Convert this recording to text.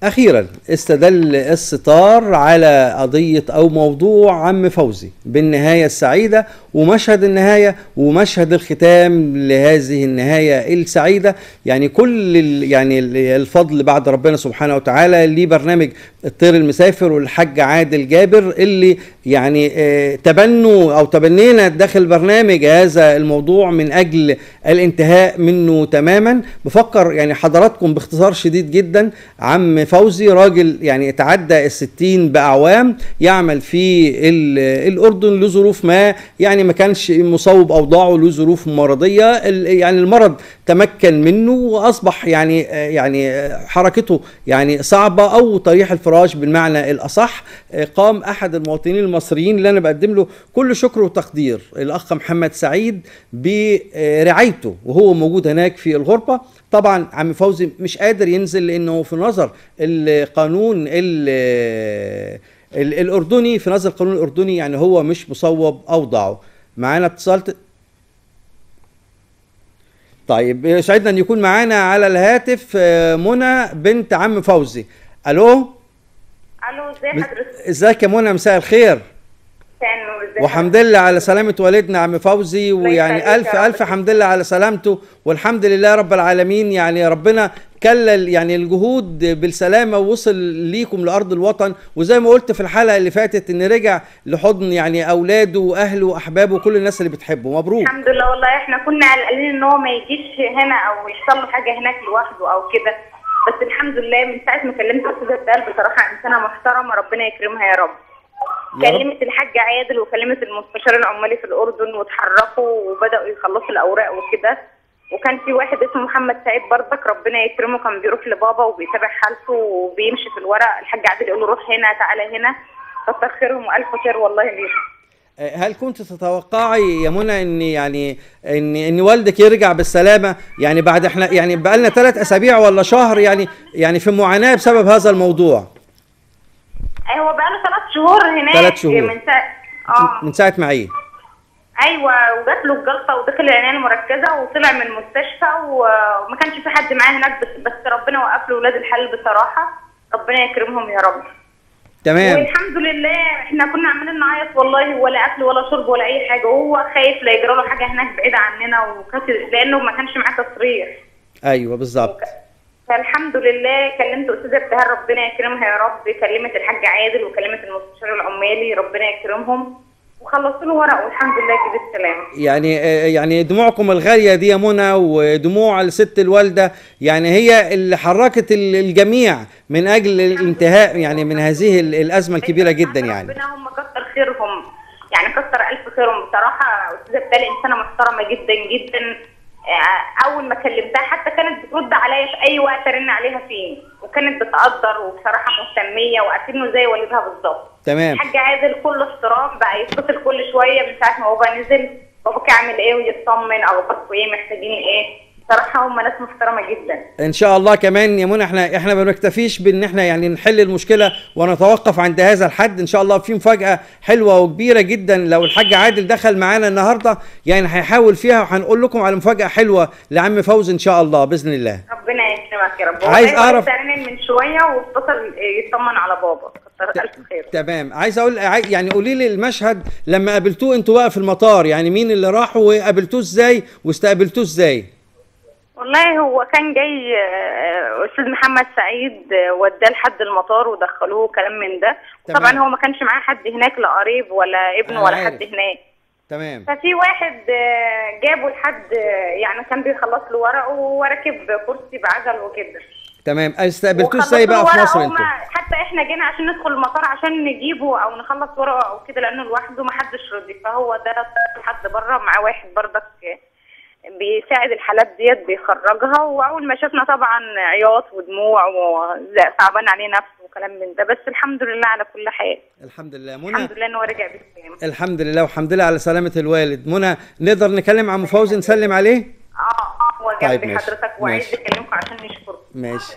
أخيرا استدل الستار على قضية أو موضوع عم فوزي بالنهاية السعيدة ومشهد النهاية ومشهد الختام لهذه النهاية السعيدة. يعني كل يعني الفضل بعد ربنا سبحانه وتعالى لبرنامج الطير المسافر والحاج عادل جابر اللي يعني تبنوا أو تبنينا داخل برنامج هذا الموضوع من أجل الانتهاء منه تماما. بفكر يعني حضراتكم باختصار شديد جدا، عم فوزي راجل يعني تعدى الستين بأعوام، يعمل في الأردن لظروف ما، يعني ما كانش مصوب أوضاعه، له ظروف مرضية، يعني المرض تمكن منه وأصبح يعني حركته يعني صعبة أو طريح الفراش بالمعنى الأصح. قام أحد المواطنين المصريين اللي أنا بقدم له كل شكر وتقدير، الأخ محمد سعيد، برعايته وهو موجود هناك في الغربة. طبعا عم فوزي مش قادر ينزل لأنه في نظر القانون الأردني، في نظر القانون الأردني يعني هو مش مصوب أوضاعه. معانا اتصال طيب يسعدنا ان يكون معانا على الهاتف منى بنت عم فوزي. الو. الو، ازي حضرتك؟ ازيك يا منى؟ مساء الخير. وحمد لله على سلامة والدنا عم فوزي، ويعني ألف حمد لله على سلامته، والحمد لله رب العالمين. يعني ربنا كلل يعني الجهود بالسلامة ووصل ليكم لأرض الوطن، وزي ما قلت في الحلقة اللي فاتت إن رجع لحضن يعني أولاده وأهله وأحبابه وكل الناس اللي بتحبه. مبروك. الحمد لله. والله احنا كنا قلقانين إن هو ما يجيش هنا أو يحصل له حاجة هناك لوحده أو كده، بس الحمد لله من ساعة ما كلمت أستاذة بتال بصراحة إنسانة محترمة، ربنا يكرمها يا رب. كلمت الحاج عادل وكلمت المستشار العمالي في الأردن واتحركوا وبدأوا يخلصوا الأوراق وكده. وكان في واحد اسمه محمد سعيد برضك ربنا يكرمه، كان بيروح لبابا وبيتابع حالته وبيمشي في الورق. الحاج عادل يقول له روح هنا تعالى هنا، كتر خيرهم والف خير والله ليهم. هل كنت تتوقعي يا منى ان يعني ان والدك يرجع بالسلامه؟ يعني بعد احنا يعني بقالنا 3 أسابيع ولا شهر يعني في معاناه بسبب هذا الموضوع. هو بقاله 3 شهور هناك. 3 شهور من ساعه ما عيه. ايوه، وجات له الجلطه ودخل العنايه المركزه وطلع من المستشفى وما كانش في حد معاه هناك، بس ربنا وقف له ولاد الحلال بصراحه، ربنا يكرمهم يا رب. تمام. والحمد لله احنا كنا عمالين نعيط والله، ولا اكل ولا شرب ولا اي حاجه، وهو خايف لا يجرى له حاجه هناك بعيده عننا، لانه ما كانش معاه تصريح. ايوه بالظبط. فالحمد لله كلمت استاذه ابتهال ربنا يكرمها يا رب، كلمت الحاج عادل وكلمت المستشار العمالي ربنا يكرمهم، وخلصت له ورق والحمد لله جه بالسلامه. يعني دموعكم الغاليه دي يا منى ودموع الست الوالده يعني هي اللي حركت الجميع من اجل الانتهاء يعني من هذه الازمه الكبيره جدا. يعني ربنا هم كتر خيرهم، يعني كتر الف خيرهم بصراحه. استاذه ابتهال انسانه محترمه جدا جدا. اول ما كلمتها حتى كانت بترد عليا في اي وقت ارن عليها فيه، وكانت بتقدر وبصراحه مهتميه واكنه زي والدها بالظبط. تمام. الحاج عادل كله احترام، بقى يتصل كل شويه من ساعه ما بابا نزل، باباك عامل ايه ويطمن اخباركم ايه محتاجين ايه. بصراحه هم ناس محترمه جدا. ان شاء الله كمان يا منى احنا ما بنكتفيش بان احنا يعني نحل المشكله ونتوقف عند هذا الحد. ان شاء الله في مفاجاه حلوه وكبيره جدا لو الحاج عادل دخل معانا النهارده، يعني هيحاول فيها وهنقول لكم على مفاجاه حلوه لعم فوزي ان شاء الله باذن الله. ربنا يكرمك يا رب. عايز اعرف من شويه واتصل يطمن على بابا، كتر الف خير. تمام. عايز اقول يعني قولي لي المشهد لما قابلتوه انتوا بقى في المطار، يعني مين اللي راحوا وقابلتوه ازاي واستقبلتوه ازاي؟ والله هو كان جاي استاذ محمد سعيد وداه لحد المطار ودخلوه كلام من ده. طبعا هو ما كانش معاه حد هناك، لا قريب ولا ابنه ولا حد هناك. تمام. ففي واحد جابه لحد يعني كان بيخلص له ورقه وركب كرسي بعجل وكده. تمام. استقبلتوه ازاي بقى في مصر انتوا؟ حتى احنا جينا عشان ندخل المطار عشان نجيبه او نخلص ورقه او كده لانه لوحده ما حدش رضي، فهو ده لحد بره مع واحد برضك بيساعد الحالات ديت بيخرجها. واول ما شفنا طبعا عياط ودموع وصعبان عليه نفسه وكلام من ده، بس الحمد لله على كل حال. الحمد لله منى. الحمد لله ان هو رجع بالسلامه. الحمد لله والحمد لله على سلامه الوالد. منى نقدر نكلم عم فوزي نسلم عليه؟ هو جنب حضرتك وعايز يكلمكم عشان نشكره. ماشي.